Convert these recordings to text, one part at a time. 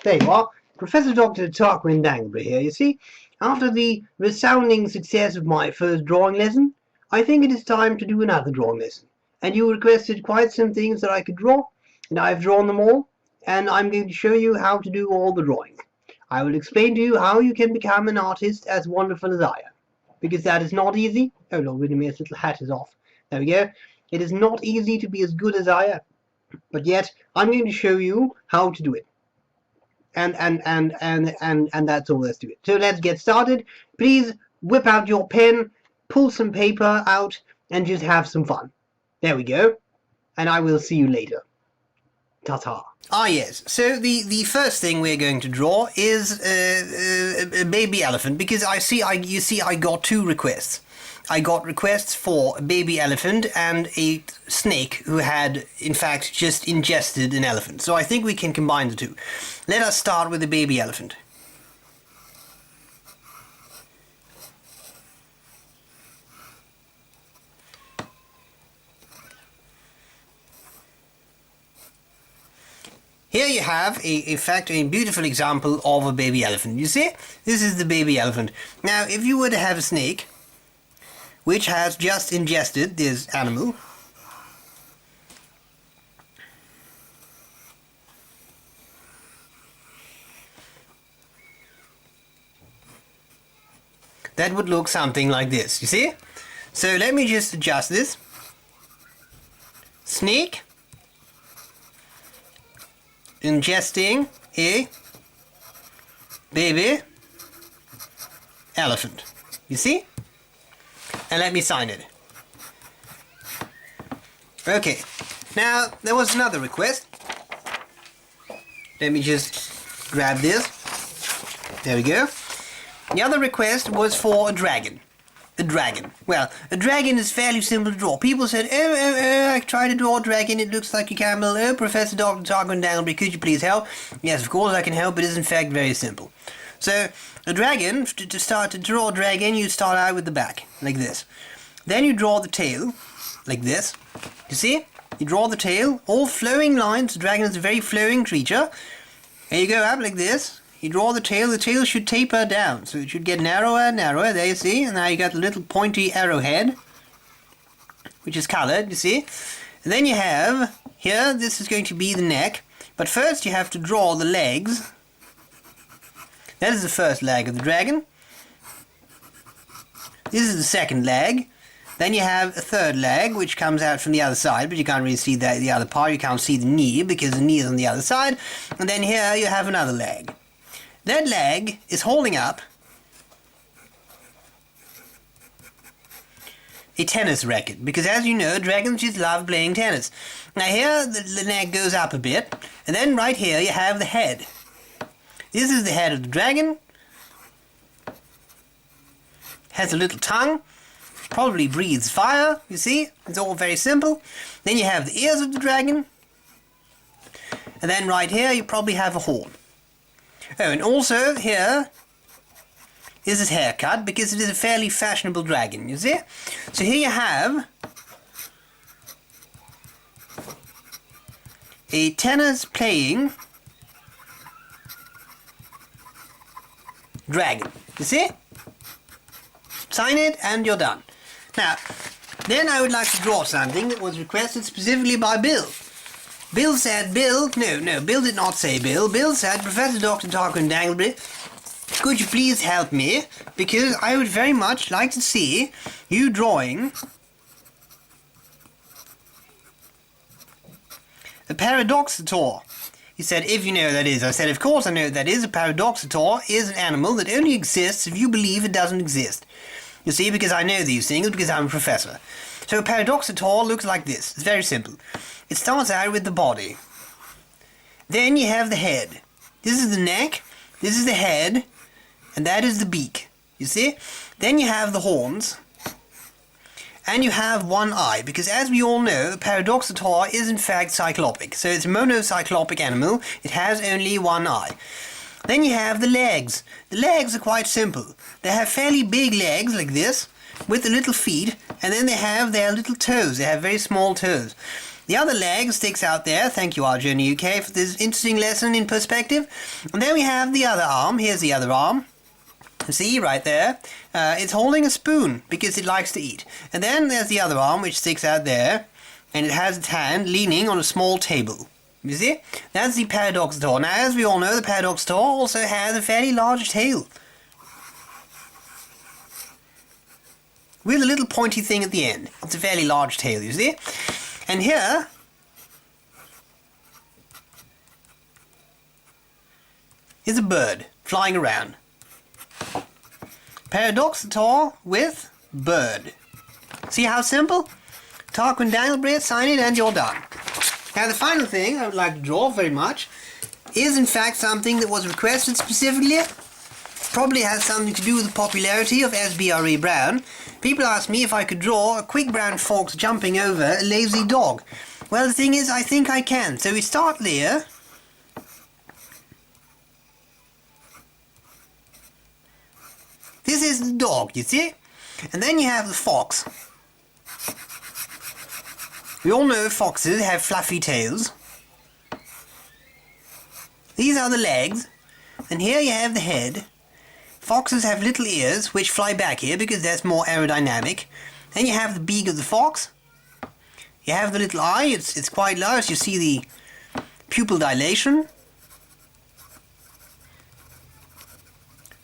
There you are. Prof.dr. Tarquin Danglebury here, you see. After the resounding success of my first drawing lesson, I think it is time to do another drawing lesson. And you requested quite some things that I could draw, and I've drawn them all, and I'm going to show you how to do all the drawings. I will explain to you how you can become an artist as wonderful as I am. Because that is not easy. Oh no, wait a minute, this little hat is off. There we go. It is not easy to be as good as I am. But yet, I'm going to show you how to do it. And that's all there is to it. So let's get started. Please whip out your pen, pull some paper out, and just have some fun. There we go. And I will see you later. Ta-ta. Ah yes, so the first thing we're going to draw is a baby elephant, because you see I got two requests. I got requests for a baby elephant and a snake who had, in fact, just ingested an elephant. So I think we can combine the two. Let us start with the baby elephant. Here you have, in fact, a beautiful example of a baby elephant. You see? This is the baby elephant. Now, if you were to have a snake which has just ingested this animal, that would look something like this, you see? So let me just adjust this. Snake ingesting a baby elephant. You see? And let me sign it. Okay. Now, there was another request. Let me just grab this. There we go. The other request was for a dragon. A dragon. Well, a dragon is fairly simple to draw. People said, I tried to draw a dragon, it looks like a camel. Oh, Prof.dr. Tarquin Danglebury, could you please help? Yes, of course I can help. It is in fact very simple. So, a dragon, to draw a dragon, you start out with the back, like this. Then you draw the tail, like this. You see? You draw the tail, all flowing lines. The dragon is a very flowing creature. And you go up like this. You draw the tail should taper down, so it should get narrower and narrower, there you see, and now you got a little pointy arrowhead, which is colored, you see. And then you have, here, this is going to be the neck, but first you have to draw the legs. That is the first leg of the dragon. This is the second leg. Then you have a third leg, which comes out from the other side, but you can't really see the other part, you can't see the knee, because the knee is on the other side. And then here you have another leg. That leg is holding up a tennis racket, because as you know, dragons just love playing tennis. Now here the neck goes up a bit, and then right here you have the head. This is the head of the dragon. Has a little tongue, probably breathes fire, you see? It's all very simple. Then you have the ears of the dragon, and then right here you probably have a horn. Oh, and also here is his haircut, because it is a fairly fashionable dragon, you see? So here you have a tennis playing dragon, you see? Sign it and you're done. Now, then I would like to draw something that was requested specifically by Bill. Bill said, Bill did not say Bill. Bill said, Prof.dr. Tarquin Danglebury, could you please help me? Because I would very much like to see you drawing a paradoxator. He said, if you know what that is. I said, of course I know what that is. A paradoxator is an animal that only exists if you believe it doesn't exist. You see, because I know these things, because I'm a professor. So a paradoxator looks like this. It's very simple. It starts out with the body. Then you have the head. This is the neck, this is the head, and that is the beak. You see? Then you have the horns, and you have one eye, because as we all know, a paradoxator is in fact cyclopic. So it's a monocyclopic animal. It has only one eye. Then you have the legs. The legs are quite simple. They have fairly big legs like this, with the little feet, and then they have their little toes. They have very small toes. The other leg sticks out there. Thank you, Journey UK, for this interesting lesson in perspective. And then we have the other arm. Here's the other arm. See, right there. It's holding a spoon because it likes to eat. And then there's the other arm which sticks out there, and it has its hand leaning on a small table. You see? That's the Paradoxator. Now, as we all know, the Paradoxator also has a fairly large tail, with a little pointy thing at the end. It's a fairly large tail, you see? And here is a bird flying around. Paradoxator with bird. See how simple? Tarquin Danglebury, sign it and you're done. Now the final thing I would like to draw very much is in fact something that was requested specifically. Probably has something to do with the popularity of SBRE Brown. People asked me if I could draw a quick brown fox jumping over a lazy dog. Well, the thing is, I think I can. So we start there. This is the dog, you see? And then you have the fox. We all know foxes have fluffy tails. These are the legs. And here you have the head. Foxes have little ears, which fly back here because that's more aerodynamic. Then you have the beak of the fox. You have the little eye. It's quite large. You see the pupil dilation.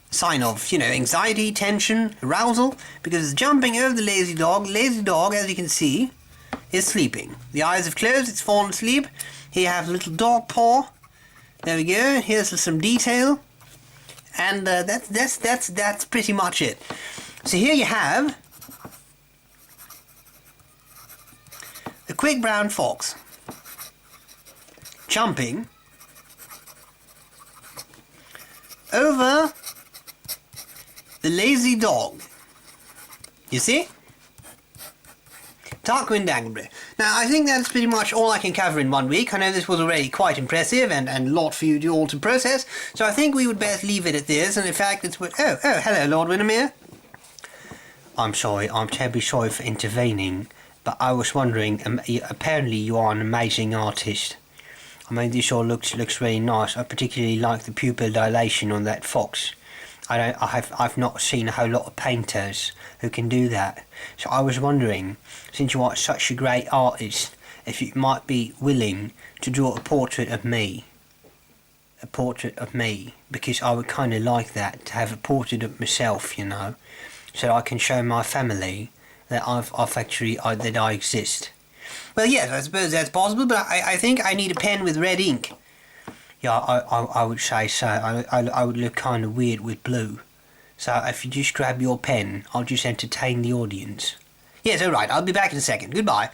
Sign of, anxiety, tension, arousal, because it's jumping over the lazy dog. Lazy dog, as you can see, is sleeping. The eyes have closed, it's fallen asleep. Here you have a little dog paw. There we go. Here's some detail. And that's pretty much it. So here you have the quick brown fox jumping over the lazy dog. You see? Tarquin Danglebury. Now, I think that's pretty much all I can cover in 1 week. I know this was already quite impressive and a lot for you all to process, so I think we would best leave it at this, and in fact it's what... Oh, hello, Lord Windermere. I'm sorry, I'm terribly sorry for intervening, but I was wondering, apparently you are an amazing artist. I mean, this all looks really nice. I particularly like the pupil dilation on that fox. I've not seen a whole lot of painters who can do that. So I was wondering, since you are such a great artist, if you might be willing to draw a portrait of me. A portrait of me, because I would kind of like that, to have a portrait of myself, so I can show my family that that I exist. Well, yes, I suppose that's possible, but I think I need a pen with red ink. Yeah, I would say so. I would look kind of weird with blue. So if you just grab your pen, I'll just entertain the audience. Yes, alright, I'll be back in a second. Goodbye.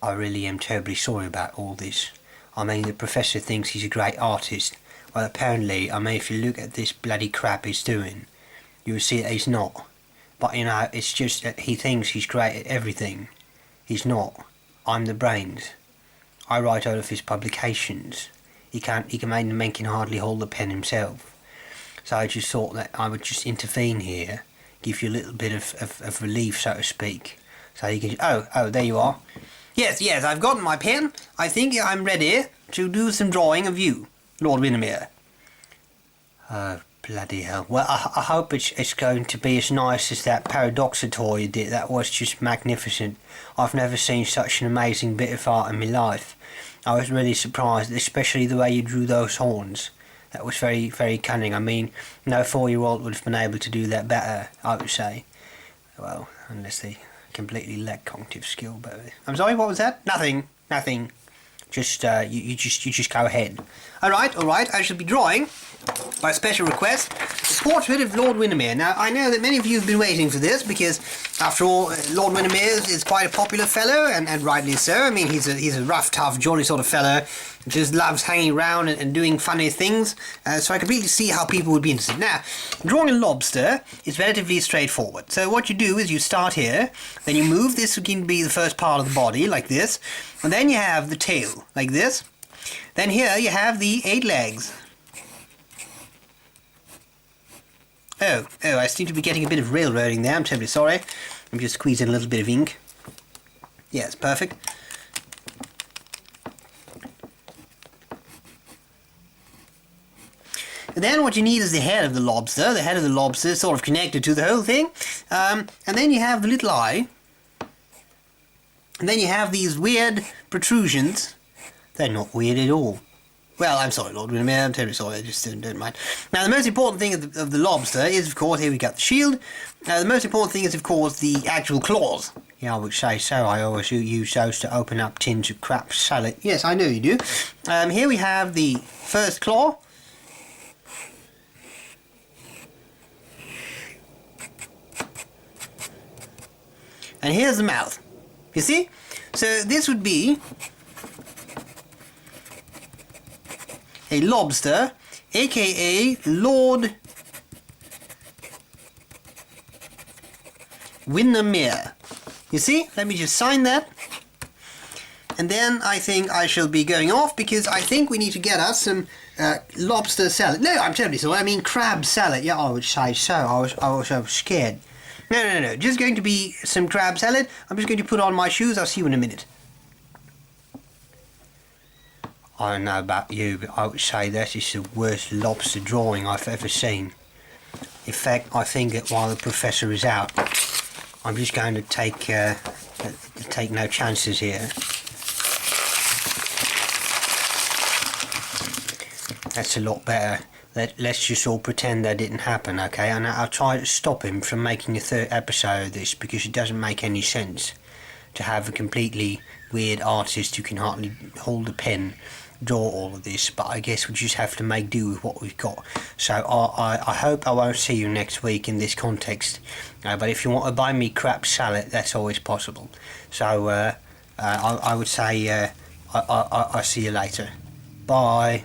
I really am terribly sorry about all this. I mean, the professor thinks he's a great artist. Well, apparently, if you look at this bloody crap he's doing, you will see that he's not. But, it's just that he thinks he's great at everything. He's not. I'm the brains. I write all of his publications. He can hardly hold the pen himself. So I just thought that I would just intervene here, give you a little bit of relief, so to speak. So you can... Oh, there you are. Yes, I've gotten my pen. I think I'm ready to do some drawing of you, Lord Windermere. Oh, bloody hell. Well, I hope it's going to be as nice as that Paradoxator you did. That was just magnificent. I've never seen such an amazing bit of art in my life. I was really surprised, especially the way you drew those horns. That was very, very cunning. I mean, no 4-year-old would have been able to do that better, I would say. Well, unless they completely lack cognitive skill. But I'm sorry, what was that? Nothing. Just you just go ahead. All right. I shall be drawing, by special request, a portrait of Lord Windermere. Now, I know that many of you have been waiting for this because, after all, Lord Windermere is quite a popular fellow, and rightly so. I mean, he's a rough, tough, jolly sort of fellow, just loves hanging around and doing funny things. So I completely see how people would be interested. Now, drawing a lobster is relatively straightforward. So what you do is you start here, then you move. This can be the first part of the body, like this, and then you have the tail, like this. Then here you have the 8 legs. Oh, I seem to be getting a bit of railroading there. I'm terribly sorry. I'm just squeezing a little bit of ink. Yes, perfect. And then what you need is the head of the lobster. The head of the lobster is sort of connected to the whole thing. And then you have the little eye. And then you have these weird protrusions. They're not weird at all. Well, I'm sorry, Lord William, I'm terribly sorry, I just don't mind. Now, the most important thing of the lobster is, of course, here we got the shield. The most important thing is, of course, the actual claws. Yeah, I would say so. I always use those to open up tins of crab salad. Yes, I know you do. Here we have the first claw. And here's the mouth. You see? So this would be a lobster, aka Lord Windermere. You see? Let me just sign that. And then I think I shall be going off, because I think we need to get us some lobster salad. No, I'm terribly sorry. I mean crab salad. Yeah, I would say so. I was scared. No. Just going to be some crab salad. I'm just going to put on my shoes. I'll see you in a minute. I don't know about you, but I would say that is the worst lobster drawing I've ever seen. In fact, I think that while the professor is out, I'm just going to take no chances here. That's a lot better. Let's just all pretend that didn't happen, okay? And I'll try to stop him from making a third episode of this, because it doesn't make any sense to have a completely weird artist who can hardly hold a pen draw all of this. But I guess we just have to make do with what we've got. So I hope I won't see you next week in this context. But if you want to buy me crab salad, that's always possible. So I would say I'll see you later. Bye.